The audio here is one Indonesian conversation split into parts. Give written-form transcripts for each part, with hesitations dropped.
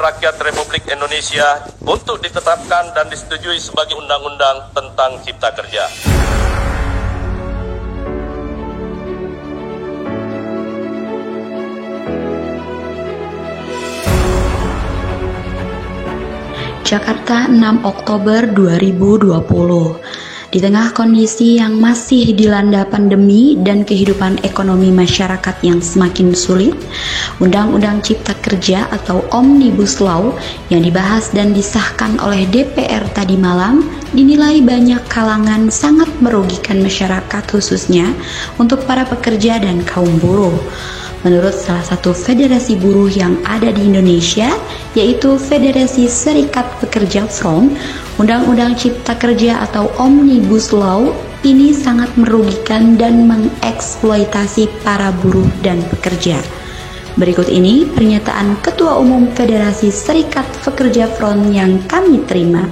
Rakyat Republik Indonesia untuk ditetapkan dan disetujui sebagai undang-undang tentang Cipta Kerja. Jakarta, 6 Oktober 2020. Di tengah kondisi yang masih dilanda pandemi dan kehidupan ekonomi masyarakat yang semakin sulit, Undang-Undang Cipta Kerja atau Omnibus Law yang dibahas dan disahkan oleh DPR tadi malam dinilai banyak kalangan sangat merugikan masyarakat, khususnya untuk para pekerja dan kaum buruh. Menurut salah satu federasi buruh yang ada di Indonesia, yaitu Federasi Serikat Pekerja Front, Undang-Undang Cipta Kerja atau Omnibus Law ini sangat merugikan dan mengeksploitasi para buruh dan pekerja. Berikut ini pernyataan Ketua Umum Federasi Serikat Pekerja Front yang kami terima.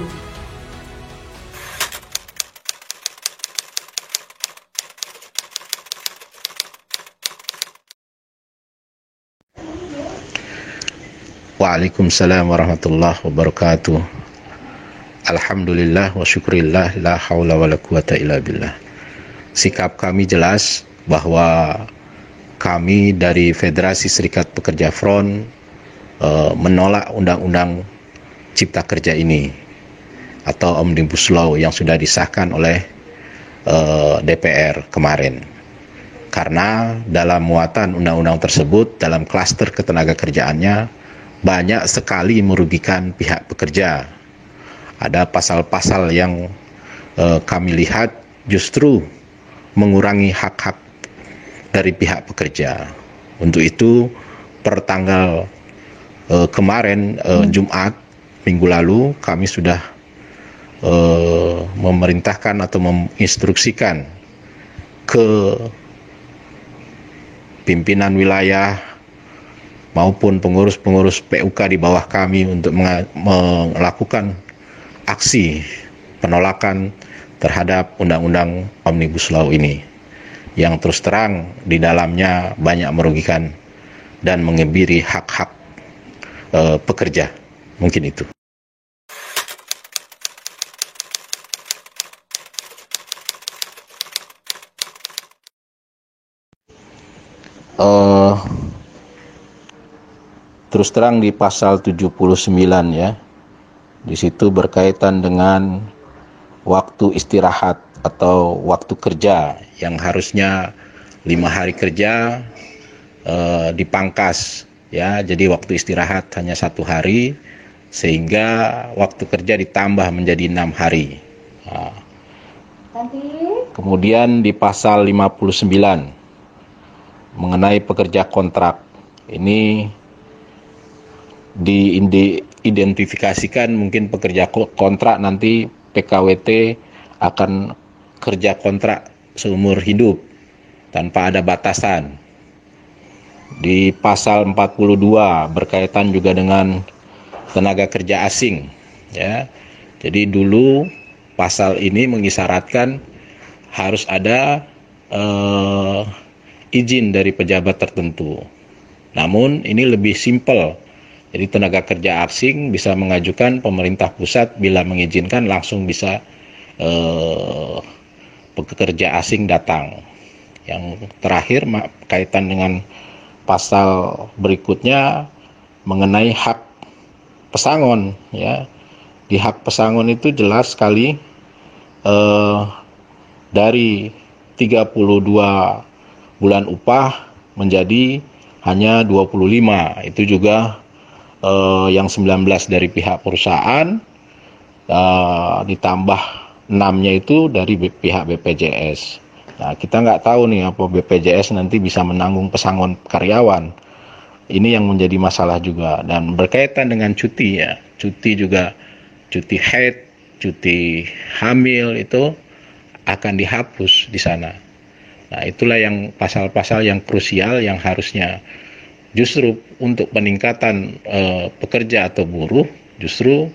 Waalaikumsalam warahmatullahi wabarakatuh. Alhamdulillah wa syukurillah, la haula wa la quwata illa billah. Sikap kami jelas bahwa kami dari Federasi Serikat Pekerja Front menolak Undang-Undang Cipta Kerja ini atau Omnibus Law yang sudah disahkan oleh DPR kemarin. Karena dalam muatan undang-undang tersebut, dalam klaster ketenaga kerjaannya banyak sekali merugikan pihak pekerja. Ada pasal-pasal yang kami lihat justru mengurangi hak-hak dari pihak pekerja. Untuk itu, per tanggal kemarin Jumat minggu lalu, kami sudah memerintahkan atau menginstruksikan ke pimpinan wilayah maupun pengurus-pengurus PUK di bawah kami untuk melakukan aksi penolakan terhadap Undang-Undang Omnibus Law ini, yang terus terang di dalamnya banyak merugikan dan mengebiri hak-hak pekerja. Mungkin itu. Terus terang di pasal 79 ya, di situ berkaitan dengan waktu istirahat atau waktu kerja yang harusnya 5 hari kerja dipangkas ya, jadi waktu istirahat hanya 1 hari sehingga waktu kerja ditambah menjadi 6 hari. Nah, kemudian di pasal 59 mengenai pekerja kontrak ini diidentifikasikan mungkin pekerja kontrak nanti PKWT akan kerja kontrak seumur hidup tanpa ada batasan. Di pasal 42 berkaitan juga dengan tenaga kerja asing ya. Jadi dulu pasal ini mengisyaratkan harus ada izin dari pejabat tertentu. Namun ini lebih simpel. Jadi tenaga kerja asing bisa mengajukan pemerintah pusat, bila mengizinkan langsung bisa pekerja asing datang. Yang terakhir kaitan dengan pasal berikutnya mengenai hak pesangon ya. Di hak pesangon itu jelas sekali dari 32 bulan upah menjadi hanya 25. Itu juga yang 19 dari pihak perusahaan, ditambah 6-nya itu dari pihak BPJS. Nah, kita nggak tahu nih apa BPJS nanti bisa menanggung pesangon karyawan. Ini yang menjadi masalah juga. Dan berkaitan dengan cuti ya, cuti juga, cuti haid, cuti hamil itu akan dihapus di sana. Nah, itulah yang pasal-pasal yang krusial yang harusnya justru untuk peningkatan pekerja atau buruh, justru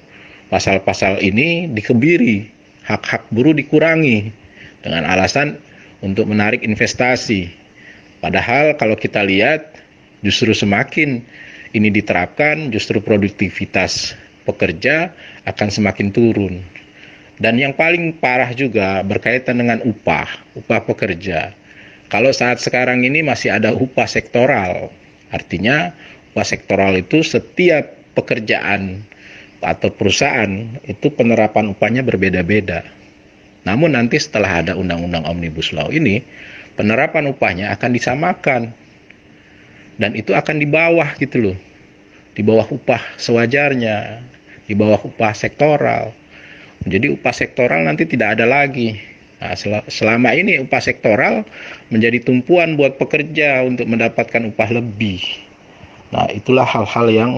pasal-pasal ini dikebiri, hak-hak buruh dikurangi dengan alasan untuk menarik investasi. Padahal kalau kita lihat justru semakin ini diterapkan, justru produktivitas pekerja akan semakin turun. Dan yang paling parah juga berkaitan dengan upah pekerja. Kalau saat sekarang ini masih ada upah sektoral, artinya upah sektoral itu setiap pekerjaan atau perusahaan itu penerapan upahnya berbeda-beda. Namun nanti setelah ada undang-undang Omnibus Law ini, penerapan upahnya akan disamakan. Dan itu akan di bawah gitu loh. Di bawah upah sewajarnya, di bawah upah sektoral. Jadi upah sektoral nanti tidak ada lagi. Nah, selama ini upah sektoral menjadi tumpuan buat pekerja untuk mendapatkan upah lebih. Nah, itulah hal-hal yang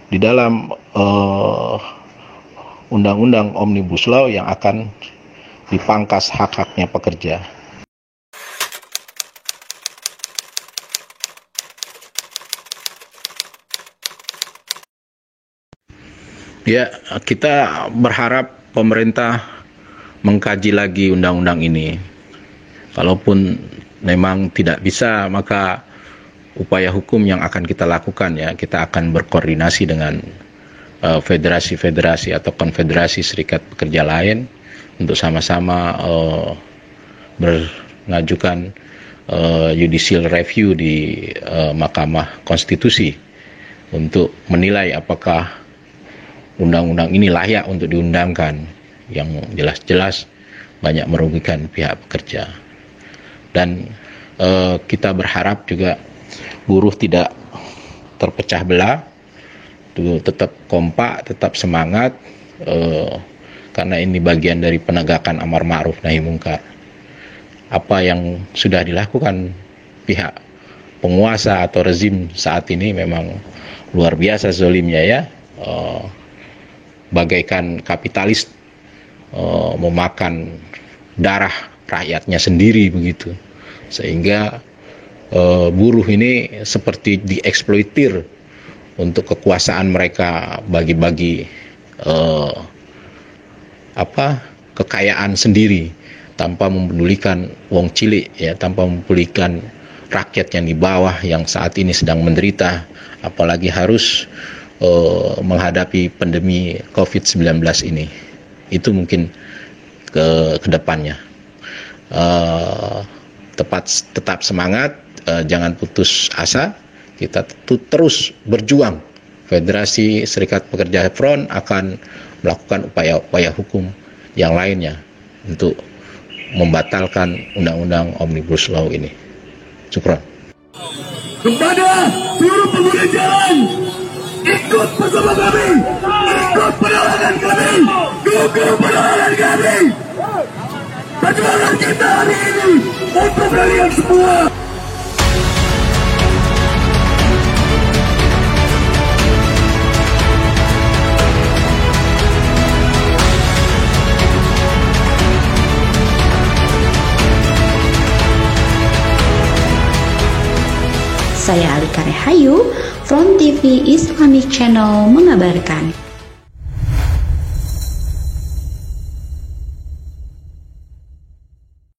di dalam Undang-Undang Omnibus Law yang akan dipangkas hak-haknya pekerja. Ya, kita berharap pemerintah mengkaji lagi undang-undang ini. Kalaupun memang tidak bisa, maka upaya hukum yang akan kita lakukan ya, kita akan berkoordinasi dengan federasi-federasi atau konfederasi serikat pekerja lain untuk sama-sama mengajukan judicial review di Mahkamah Konstitusi untuk menilai apakah undang-undang ini layak untuk diundangkan, yang jelas-jelas banyak merugikan pihak pekerja. Dan kita berharap juga buruh tidak terpecah belah, tetap kompak, tetap semangat, karena ini bagian dari penegakan amar ma'ruf nahi mungkar. Apa yang sudah dilakukan pihak penguasa atau rezim saat ini memang luar biasa zolimnya ya. Bagaikan kapitalis memakan darah rakyatnya sendiri begitu, sehingga buruh ini seperti dieksploitir untuk kekuasaan mereka, bagi-bagi kekayaan sendiri tanpa mempedulikan wong cilik ya, tanpa mempedulikan rakyat yang di bawah yang saat ini sedang menderita, apalagi harus menghadapi pandemi COVID-19 ini. Itu mungkin ke depannya. Tetap semangat, jangan putus asa, kita terus berjuang. Federasi Serikat Pekerja Front akan melakukan upaya-upaya hukum yang lainnya untuk membatalkan Undang-Undang Omnibus Law ini. Syukran. Kepada seluruh pengguna jalan, ikut bersama kami, ikut penerangan kami, dukung penerangan kami. Perjuangan kita hari ini untuk kalian semua. Saya Alika Rehayu, Front TV Islamic Channel mengabarkan.